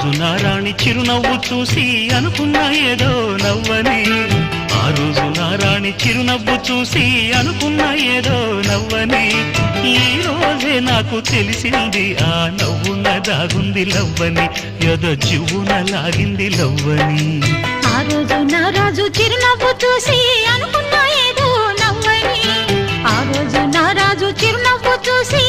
రోజు నా రాణి చిరునవ్వు చూసి అనుకున్నా ఏదో నవ్వని, ఆ రోజు నా రాణి చిరునవ్వు చూసి అనుకున్నా ఏదో నవ్వని, ఈ రోజే నాకు తెలిసింది ఆ నవ్వున దాగుంది లవ్వని, ఏదో జివ్వున లాగింది లవ్వని. ఆ రోజు నా రాజు చిరునవ్వు చూసి అనుకున్నా ఏదో నవ్వని, ఆ రోజు నా రాజు చిరునవ్వు చూసి